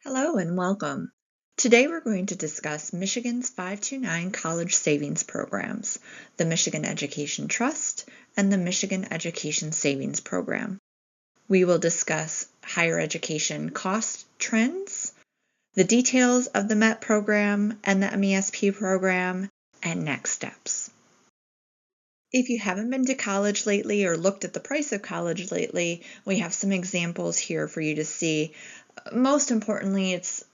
Hello and welcome. Today we're going to discuss Michigan's 529 college savings programs, the Michigan Education Trust, and the Michigan Education Savings Program. We will discuss higher education cost trends, the details of the MET program and the MESP program, and next steps. If you haven't been to college lately or looked at the price of college lately, we have some examples here for you to see. Most importantly, it's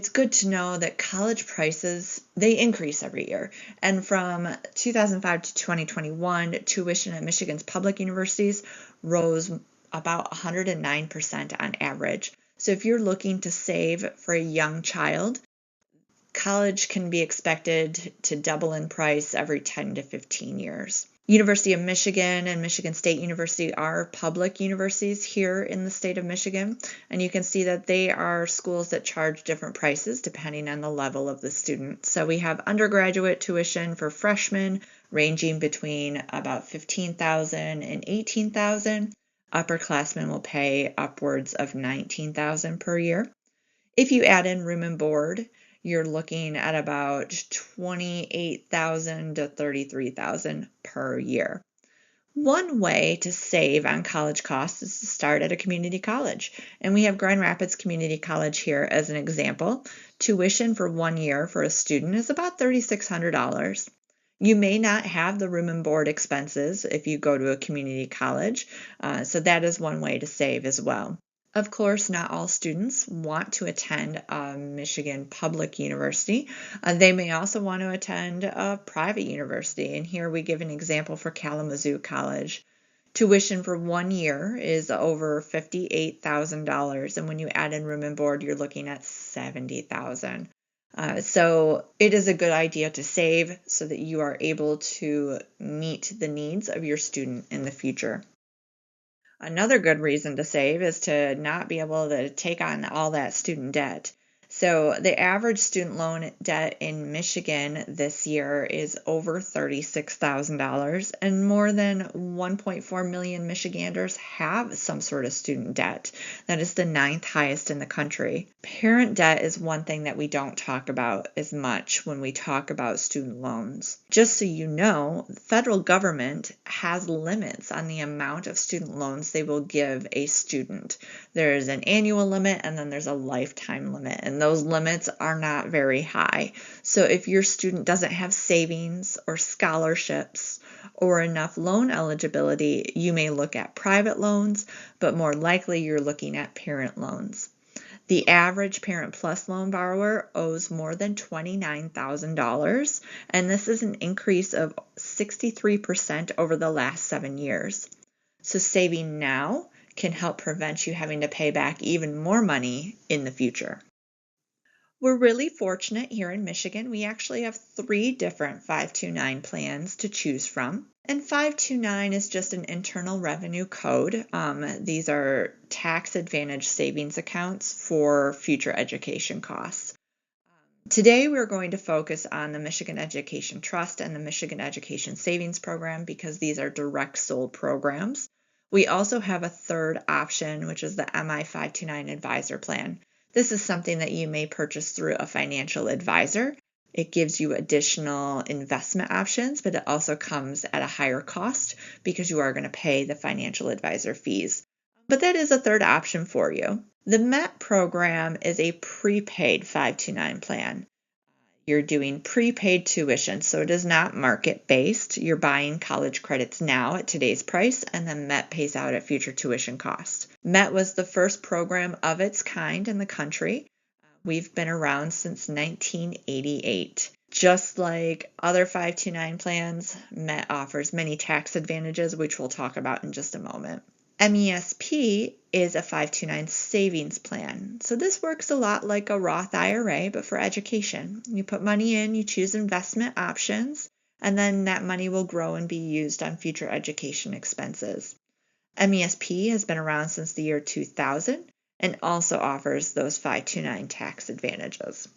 good to know that college prices, they increase every year. And from 2005 to 2021, tuition at Michigan's public universities rose about 109% on average. So if you're looking to save for a young child, college can be expected to double in price every 10 to 15 years. University of Michigan and Michigan State University are public universities here in the state of Michigan, and you can see that they are schools that charge different prices depending on the level of the student. So we have undergraduate tuition for freshmen ranging between about $15,000 and $18,000. Upperclassmen will pay upwards of $19,000 per year. If you add in room and board, you're looking at about $28,000 to $33,000 per year. One way to save on college costs is to start at a community college. And we have Grand Rapids Community College here as an example. Tuition for 1 year for a student is about $3,600. You may not have the room and board expenses if you go to a community college, so that is one way to save as well. Of course, not all students want to attend a Michigan public university. They may also want to attend a private university, and here we give an example for Kalamazoo College. Tuition for 1 year is over $58,000, and when you add in room and board, you're looking at $70,000. So it is a good idea to save so that you are able to meet the needs of your student in the future. Another good reason to save is to not be able to take on all that student debt. So the average student loan debt in Michigan this year is over $36,000, and more than 1.4 million Michiganders have some sort of student debt. That is the 9th highest in the country. Parent debt is one thing that we don't talk about as much when we talk about student loans. Just so you know, the federal government has limits on the amount of student loans they will give a student. There is an annual limit and then there's a lifetime limit, and those limits are not very high. So if your student doesn't have savings or scholarships or enough loan eligibility, you may look at private loans, but more likely you're looking at parent loans. The average Parent Plus loan borrower owes more than $29,000, and this is an increase of 63% over the last 7 years. So saving now can help prevent you having to pay back even more money in the future. We're really fortunate here in Michigan. We actually have 3 different 529 plans to choose from. And 529 is just an internal revenue code. These are tax advantage savings accounts for future education costs. Today we're going to focus on the Michigan Education Trust and the Michigan Education Savings Program because these are direct sold programs. We also have a third option, which is the MI 529 Advisor Plan. This is something that you may purchase through a financial advisor. It gives you additional investment options, but it also comes at a higher cost because you are going to pay the financial advisor fees. But that is a third option for you. The MET program is a prepaid 529 plan. You're doing prepaid tuition, so it is not market-based. You're buying college credits now at today's price, and then MET pays out at future tuition cost. MET was the first program of its kind in the country. We've been around since 1988. Just like other 529 plans, MET offers many tax advantages, which we'll talk about in just a moment. MESP is a 529 savings plan. So this works a lot like a Roth IRA, but for education. You put money in, you choose investment options, and then that money will grow and be used on future education expenses. MESP has been around since the year 2000 and also offers those 529 tax advantages.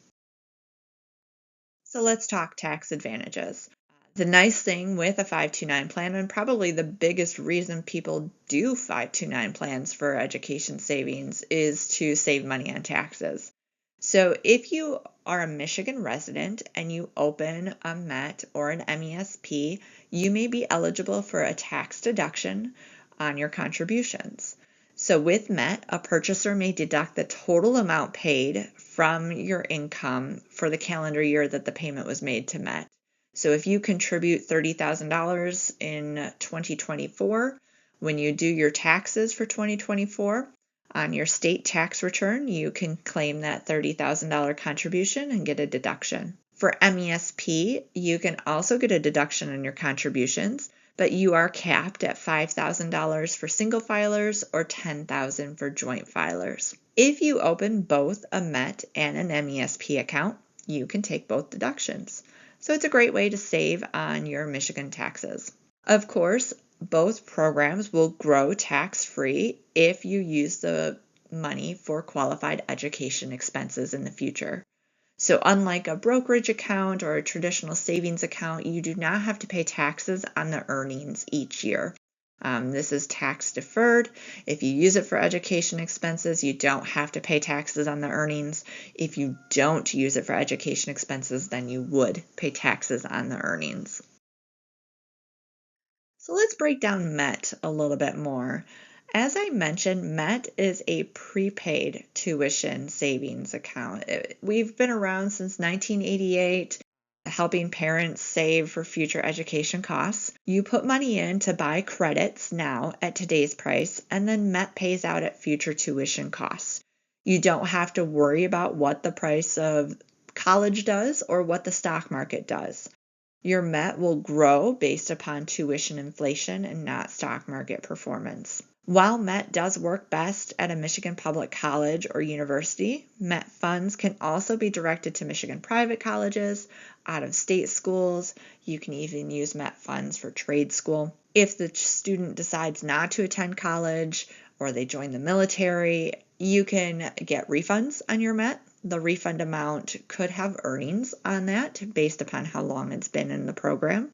So let's talk tax advantages. The nice thing with a 529 plan, and probably the biggest reason people do 529 plans for education savings, is to save money on taxes. So if you are a Michigan resident and you open a MET or an MESP, you may be eligible for a tax deduction on your contributions. So with MET, a purchaser may deduct the total amount paid from your income for the calendar year that the payment was made to MET. So if you contribute $30,000 in 2024, when you do your taxes for 2024, on your state tax return, you can claim that $30,000 contribution and get a deduction. For MESP, you can also get a deduction on your contributions, but you are capped at $5,000 for single filers or $10,000 for joint filers. If you open both a MET and an MESP account, you can take both deductions. So it's a great way to save on your Michigan taxes. Of course, both programs will grow tax-free if you use the money for qualified education expenses in the future. So unlike a brokerage account or a traditional savings account, you do not have to pay taxes on the earnings each year. This is tax deferred. If you use it for education expenses, you don't have to pay taxes on the earnings. If you don't use it for education expenses, then you would pay taxes on the earnings. So let's break down MET a little bit more. As I mentioned, MET is a prepaid tuition savings account. We've been around since 1988, helping parents save for future education costs. You put money in to buy credits now at today's price, and then MET pays out at future tuition costs. You don't have to worry about what the price of college does or what the stock market does. Your MET will grow based upon tuition inflation and not stock market performance. While MET does work best at a Michigan public college or university, MET funds can also be directed to Michigan private colleges, out-of-state schools. You can even use MET funds for trade school. If the student decides not to attend college or they join the military, you can get refunds on your MET. The refund amount could have earnings on that based upon how long it's been in the program.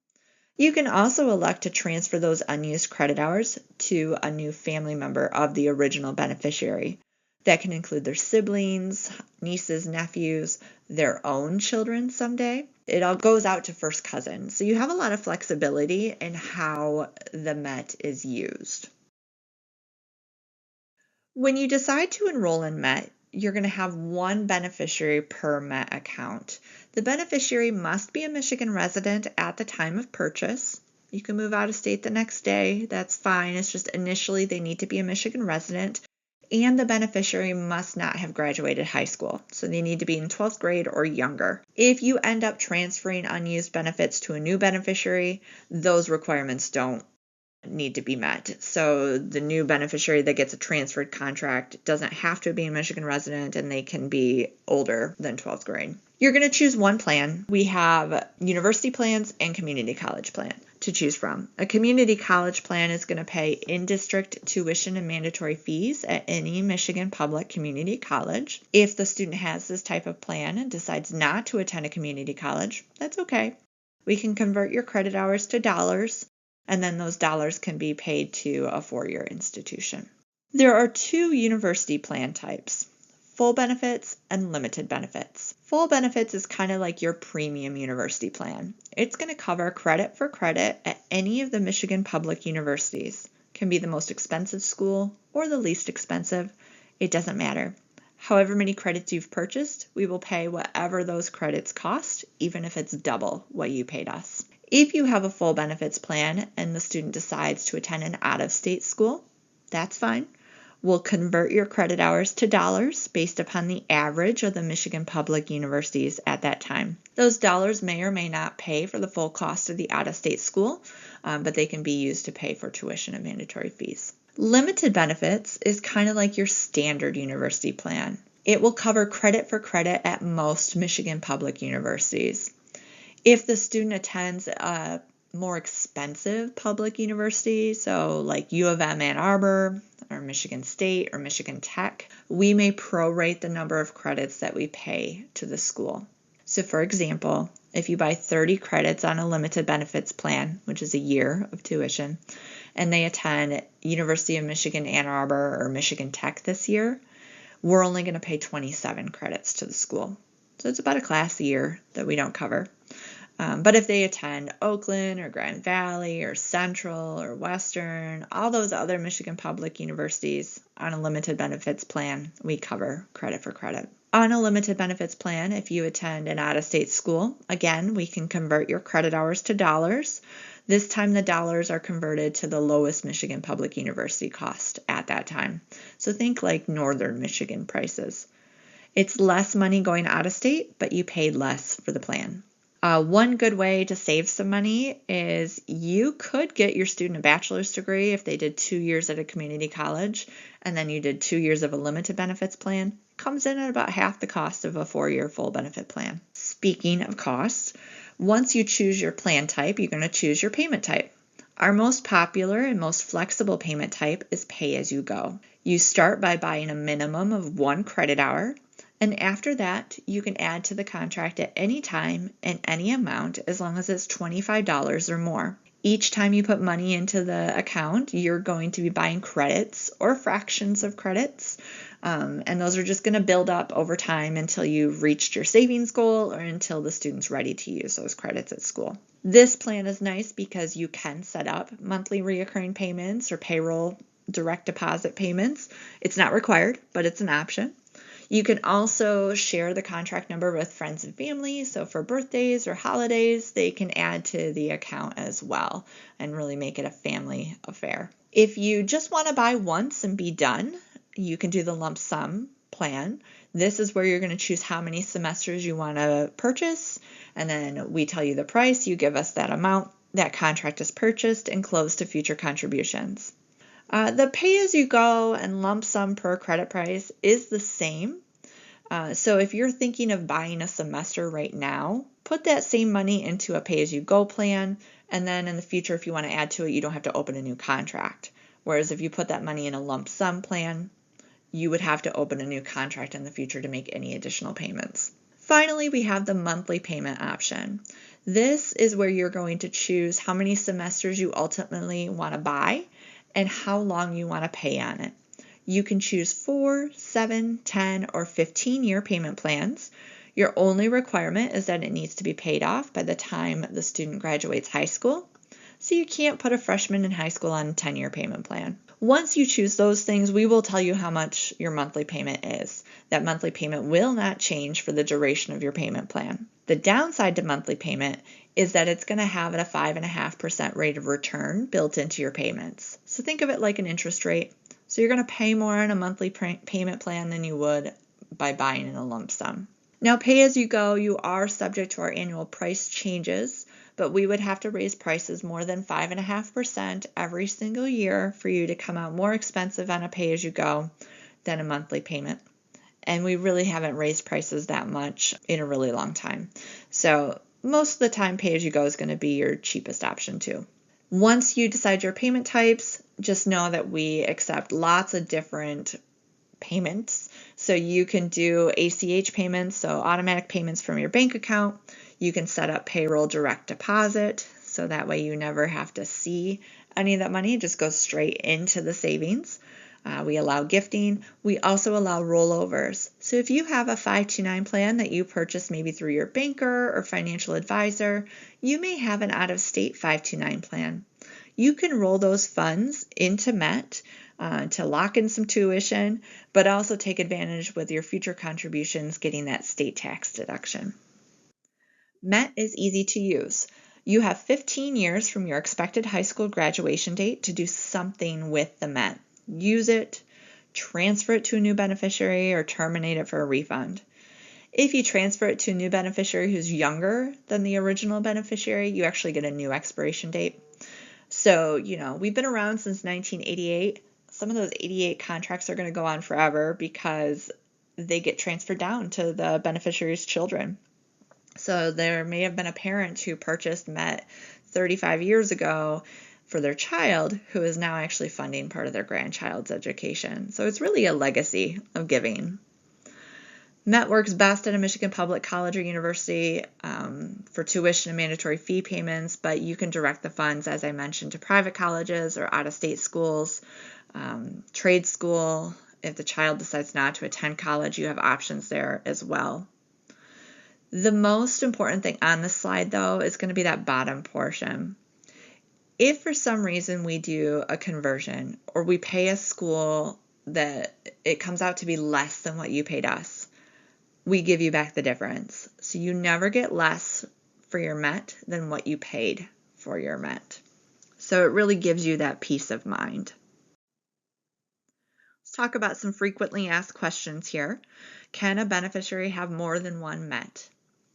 You can also elect to transfer those unused credit hours to a new family member of the original beneficiary. That can include their siblings, nieces, nephews, their own children someday. It all goes out to first cousins. So you have a lot of flexibility in how the MET is used. When you decide to enroll in MET, you're going to have one beneficiary per MET account. The beneficiary must be a Michigan resident at the time of purchase. You can move out of state the next day. That's fine. It's just initially they need to be a Michigan resident, and the beneficiary must not have graduated high school. So they need to be in 12th grade or younger. If you end up transferring unused benefits to a new beneficiary, those requirements don't need to be met. So the new beneficiary that gets a transferred contract doesn't have to be a Michigan resident, and they can be older than 12th grade. You're going to choose one plan. We have university plans and community college plan to choose from. A community college plan is going to pay in-district tuition and mandatory fees at any Michigan public community college. If the student has this type of plan and decides not to attend a community college, that's okay. We can convert your credit hours to dollars, and then those dollars can be paid to a four-year institution. There are two university plan types: full benefits and limited benefits. Full benefits is kind of like your premium university plan. It's going to cover credit for credit at any of the Michigan public universities. It can be the most expensive school or the least expensive. It doesn't matter. However many credits you've purchased, we will pay whatever those credits cost, even if it's double what you paid us. If you have a full benefits plan and the student decides to attend an out-of-state school, that's fine. We'll convert your credit hours to dollars based upon the average of the Michigan public universities at that time. Those dollars may or may not pay for the full cost of the out-of-state school, but they can be used to pay for tuition and mandatory fees. Limited benefits is kind of like your standard university plan. It will cover credit for credit at most Michigan public universities. If the student attends a more expensive public university, so like U of M Ann Arbor or Michigan State or Michigan Tech, we may prorate the number of credits that we pay to the school. So for example, if you buy 30 credits on a limited benefits plan, which is a year of tuition, and they attend University of Michigan Ann Arbor or Michigan Tech this year, we're only going to pay 27 credits to the school. So it's about a class a year that we don't cover. But if they attend Oakland or Grand Valley or Central or Western, all those other Michigan public universities on a limited benefits plan, we cover credit for credit. On a limited benefits plan, if you attend an out-of-state school, again, we can convert your credit hours to dollars. This time the dollars are converted to the lowest Michigan public university cost at that time. So think like Northern Michigan prices. It's less money going out of state, but you paid less for the plan. One good way to save some money is you could get your student a bachelor's degree if they did 2 years at a community college and then you did 2 years of a limited benefits plan. It comes in at about half the cost of a 4-year full benefit plan. Speaking of costs, once you choose your plan type, you're going to choose your payment type. Our most popular and most flexible payment type is pay-as-you-go. You start by buying a minimum of 1 credit hour. And after that, you can add to the contract at any time and any amount as long as it's $25 or more. Each time you put money into the account, you're going to be buying credits or fractions of credits. And those are just going to build up over time until you've reached your savings goal or until the student's ready to use those credits at school. This plan is nice because you can set up monthly reoccurring payments or payroll direct deposit payments. It's not required, but it's an option. You can also share the contract number with friends and family. So for birthdays or holidays, they can add to the account as well and really make it a family affair. If you just want to buy once and be done, you can do the lump sum plan. This is where you're going to choose how many semesters you want to purchase. And then we tell you the price, you give us that amount, that contract is purchased and closed to future contributions. The pay-as-you-go and lump sum per credit price is the same. So if you're thinking of buying a semester right now, put that same money into a pay-as-you-go plan, and then in the future, if you want to add to it, you don't have to open a new contract. Whereas if you put that money in a lump sum plan, you would have to open a new contract in the future to make any additional payments. Finally, we have the monthly payment option. This is where you're going to choose how many semesters you ultimately want to buy and how long you want to pay on it. You can choose 4, 7, 10, or 15-year payment plans. Your only requirement is that it needs to be paid off by the time the student graduates high school. So you can't put a freshman in high school on a 10-year payment plan. Once you choose those things, we will tell you how much your monthly payment is. That monthly payment will not change for the duration of your payment plan. The downside to monthly payment is that it's going to have a 5.5% rate of return built into your payments. So think of it like an interest rate. So you're going to pay more on a monthly payment plan than you would by buying in a lump sum. Now, pay as you go, you are subject to our annual price changes, but we would have to raise prices more than 5.5% every single year for you to come out more expensive on a pay as you go than a monthly payment. And we really haven't raised prices that much in a really long time. So most of the time, pay as you go is going to be your cheapest option too. Once you decide your payment types, just know that we accept lots of different payments. So you can do ACH payments, so automatic payments from your bank account. You can set up payroll direct deposit, so that way you never have to see any of that money. It just goes straight into the savings. We allow gifting. We also allow rollovers. So if you have a 529 plan that you purchased maybe through your banker or financial advisor, you may have an out-of-state 529 plan. You can roll those funds into MET to lock in some tuition, but also take advantage with your future contributions getting that state tax deduction. MET is easy to use. You have 15 years from your expected high school graduation date to do something with the MET. Use it, transfer it to a new beneficiary, or terminate it for a refund. If you transfer it to a new beneficiary who's younger than the original beneficiary, you actually get a new expiration date. So, we've been around since 1988. Some of those 88 contracts are going to go on forever because they get transferred down to the beneficiary's children. So there may have been a parent who purchased MET 35 years ago for their child who is now actually funding part of their grandchild's education. So it's really a legacy of giving. MET works best at a Michigan public college or university for tuition and mandatory fee payments, but you can direct the funds, as I mentioned, to private colleges or out-of-state schools, trade school, If the child decides not to attend college, you have options there as well. The most important thing on this slide, though, is going to be that bottom portion. If for some reason we do a conversion or we pay a school that it comes out to be less than what you paid us, we give you back the difference. So you never get less for your MET than what you paid for your MET. So it really gives you that peace of mind. Let's talk about some frequently asked questions here. Can a beneficiary have more than one MET?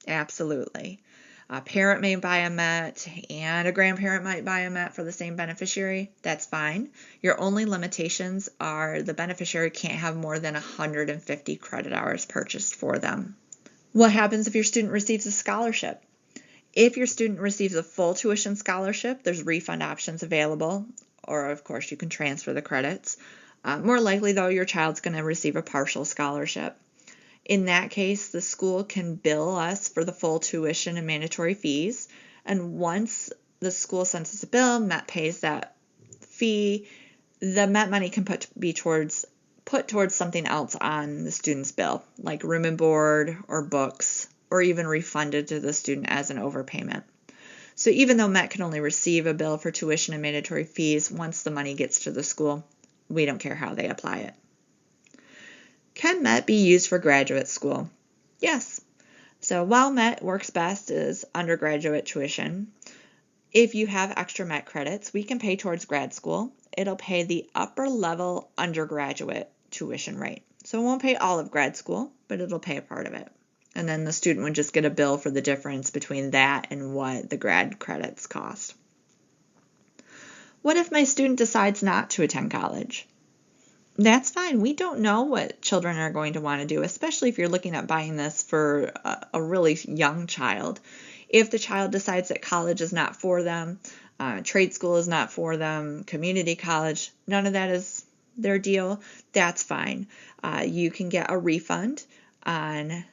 Absolutely. A parent may buy a MET and a grandparent might buy a MET for the same beneficiary. That's fine. Your only limitations are the beneficiary can't have more than 150 credit hours purchased for them. What happens if your student receives a scholarship? If your student receives a full tuition scholarship, there's refund options available, or of course you can transfer the credits. More likely though, your child's going to receive a partial scholarship. In that case, the school can bill us for the full tuition and mandatory fees, and once the school sends us a bill, MET pays that fee, the MET money can put towards something else on the student's bill, like room and board or books, or even refunded to the student as an overpayment. So even though MET can only receive a bill for tuition and mandatory fees, once the money gets to the school, we don't care how they apply it. Can MET be used for graduate school? Yes. So while MET works best as undergraduate tuition, if you have extra MET credits, we can pay towards grad school. It'll pay the upper level undergraduate tuition rate. So it won't pay all of grad school, but it'll pay a part of it. And then the student would just get a bill for the difference between that and what the grad credits cost. What if my student decides not to attend college? That's fine. We don't know what children are going to want to do, especially if you're looking at buying this for a really young child. If the child decides that college is not for them, trade school is not for them, community college, none of that is their deal, that's fine. You can get a refund on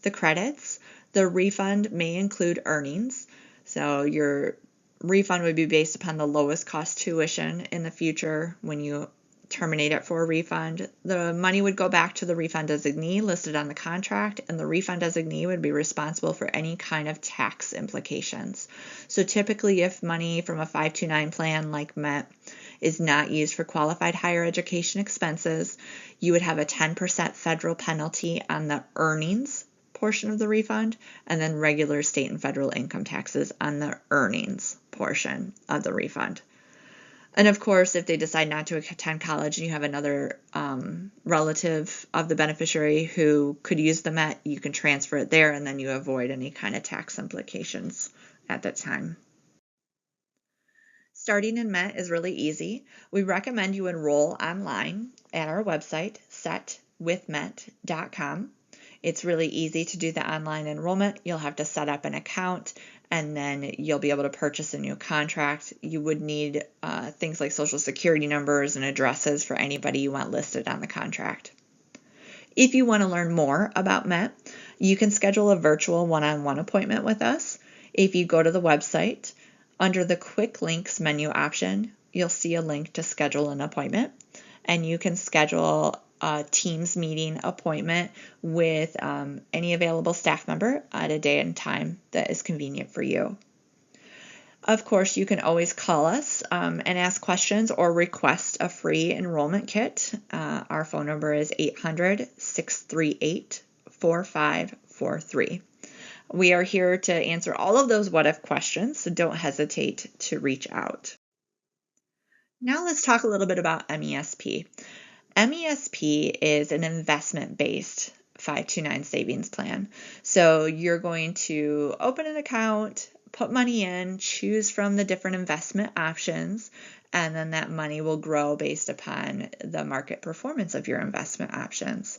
the credits. The refund may include earnings. So your refund would be based upon the lowest cost tuition in the future when you terminate it for a refund. The money would go back to the refund designee listed on the contract, and the refund designee would be responsible for any kind of tax implications. So typically if money from a 529 plan like MET is not used for qualified higher education expenses, you would have a 10% federal penalty on the earnings portion of the refund, and then regular state and federal income taxes on the earnings portion of the refund. And of course, if they decide not to attend college and you have another relative of the beneficiary who could use the MET, you can transfer it there and then you avoid any kind of tax implications at that time. Starting in MET is really easy. We recommend you enroll online at our website, setwithmet.com. It's really easy to do the online enrollment. You'll have to set up an account and then you'll be able to purchase a new contract. You would need things like social security numbers and addresses for anybody you want listed on the contract. If you want to learn more about MET, you can schedule a virtual one-on-one appointment with us. If you go to the website, under the Quick Links menu option, you'll see a link to schedule an appointment, and you can schedule a Teams meeting appointment with any available staff member at a day and time that is convenient for you. Of course, you can always call us and ask questions or request a free enrollment kit. Our phone number is 800-638-4543. We are here to answer all of those what-if questions, so don't hesitate to reach out. Now let's talk a little bit about MESP. MESP is an investment-based 529 savings plan. So you're going to open an account, put money in, choose from the different investment options, and then that money will grow based upon the market performance of your investment options.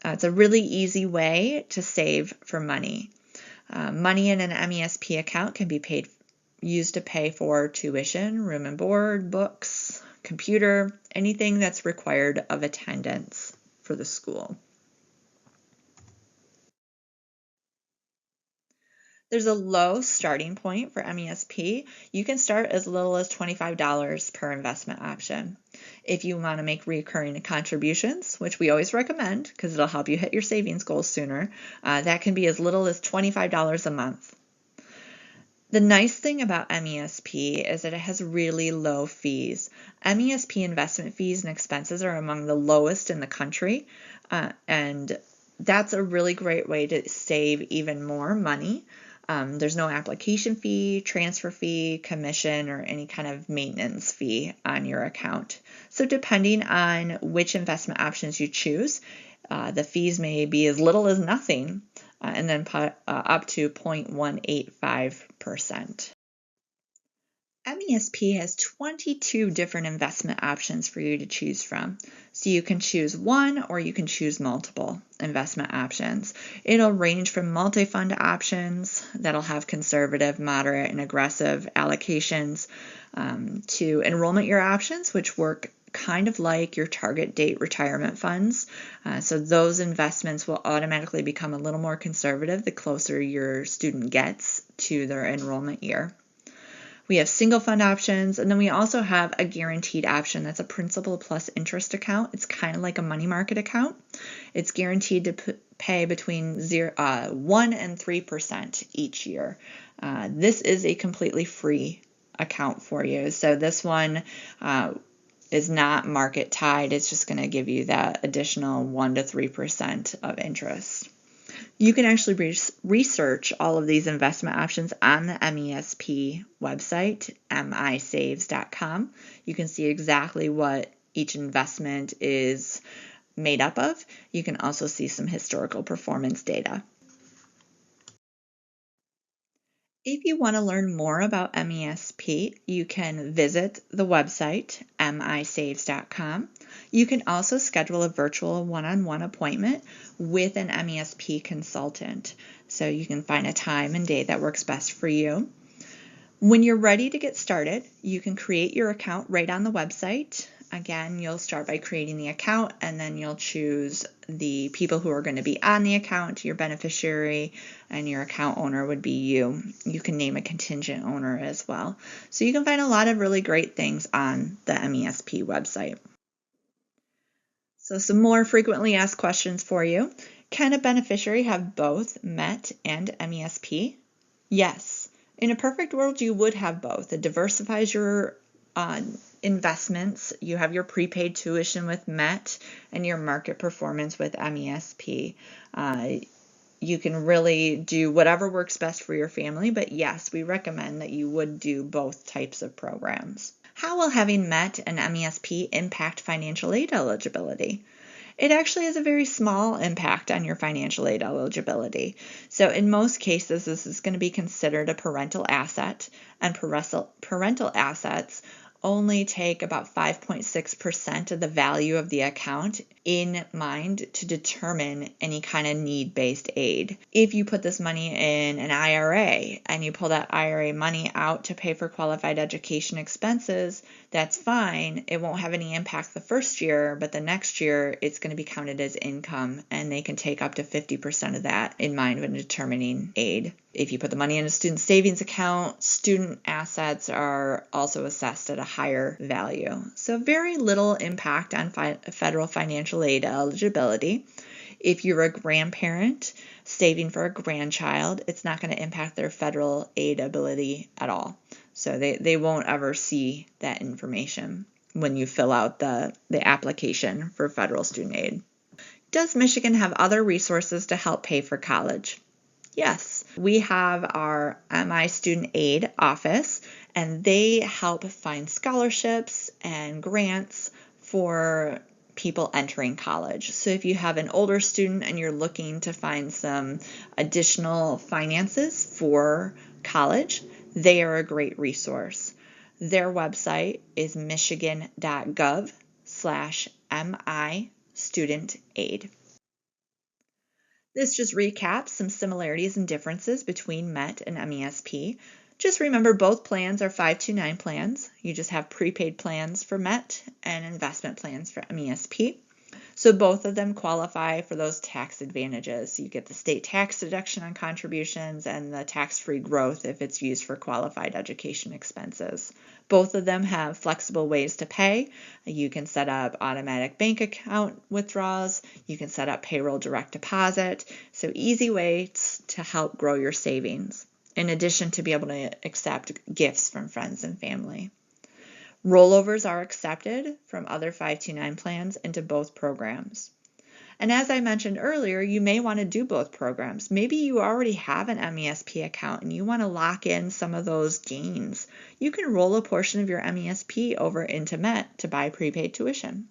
It's a really easy way to save for money. Money in an MESP account can be used to pay for tuition, room and board, books, computer, anything that's required of attendance for the school. There's a low starting point for MESP. You can start as little as $25 per investment option. If you want to make recurring contributions, which we always recommend because it'll help you hit your savings goals sooner, that can be as little as $25 a month. The nice thing about MESP is that it has really low fees. MESP investment fees and expenses are among the lowest in the country, and that's a really great way to save even more money. There's no application fee, transfer fee, commission, or any kind of maintenance fee on your account. So depending on which investment options you choose, the fees may be as little as nothing, and then up to 0.185%. MESP has 22 different investment options for you to choose from. So you can choose one or you can choose multiple investment options. It'll range from multi-fund options that'll have conservative, moderate, and aggressive allocations to enrollment year options, which work kind of like your target date retirement funds. So those investments will automatically become a little more conservative the closer your student gets to their enrollment year. We have single fund options, and then we also have a guaranteed option. That's a principal plus interest account. It's kind of like a money market account. It's guaranteed to pay between 1 and 3% each year. This is a completely free account for you. So this one is not market tied. It's just going to give you that additional 1 to 3% of interest. You can actually research all of these investment options on the MESP website, misaves.com. You can see exactly what each investment is made up of. You can also see some historical performance data. If you want to learn more about MESP, you can visit the website, misaves.com. You can also schedule a virtual one-on-one appointment with an MESP consultant. So you can find a time and day that works best for you. When you're ready to get started, you can create your account right on the website. Again, you'll start by creating the account, and then you'll choose the people who are going to be on the account. Your beneficiary and your account owner would be you. You can name a contingent owner as well. So you can find a lot of really great things on the MESP website. So some more frequently asked questions for you. Can a beneficiary have both MET and MESP? Yes. In a perfect world, you would have both. It diversifies your investments. You have your prepaid tuition with MET and your market performance with MESP. You can really do whatever works best for your family, but yes, we recommend that you would do both types of programs. How will having MET and MESP impact financial aid eligibility? It actually has a very small impact on your financial aid eligibility. So in most cases, this is going to be considered a parental asset, and parental assets only take about 5.6% of the value of the account in mind to determine any kind of need-based aid. If you put this money in an IRA and you pull that IRA money out to pay for qualified education expenses, that's fine. It won't have any impact the first year, but the next year it's going to be counted as income, and they can take up to 50% of that in mind when determining aid. If you put the money in a student savings account, student assets are also assessed at a higher value. So very little impact on federal financial aid eligibility. If you're a grandparent saving for a grandchild, it's not going to impact their federal aid ability at all. So they won't ever see that information when you fill out the application for federal student aid. Does Michigan have other resources to help pay for college? Yes, we have our MI Student Aid office, and they help find scholarships and grants for people entering college. So if you have an older student and you're looking to find some additional finances for college, they are a great resource. Their website is michigan.gov/MI Student Aid. This just recaps some similarities and differences between MET and MESP. Just remember both plans are 529 plans. You just have prepaid plans for MET and investment plans for MESP. So both of them qualify for those tax advantages. You get the state tax deduction on contributions and the tax-free growth if it's used for qualified education expenses. Both of them have flexible ways to pay. You can set up automatic bank account withdrawals. You can set up payroll direct deposit. So easy ways to help grow your savings, in addition to be able to accept gifts from friends and family. Rollovers are accepted from other 529 plans into both programs. And as I mentioned earlier, you may want to do both programs. Maybe you already have an MESP account and you want to lock in some of those gains. You can roll a portion of your MESP over into MET to buy prepaid tuition.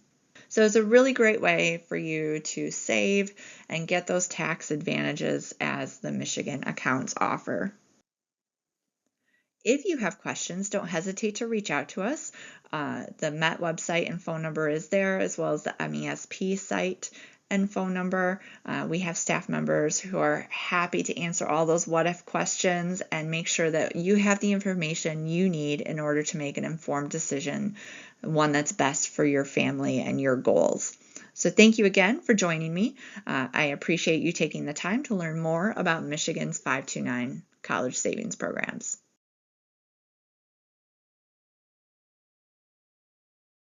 So it's a really great way for you to save and get those tax advantages as the Michigan accounts offer. If you have questions, don't hesitate to reach out to us. The MET website and phone number is there, as well as the MESP site and phone number. We have staff members who are happy to answer all those what-if questions and make sure that you have the information you need in order to make an informed decision, one that's best for your family and your goals. So thank you again for joining me. I appreciate you taking the time to learn more about Michigan's 529 college savings programs.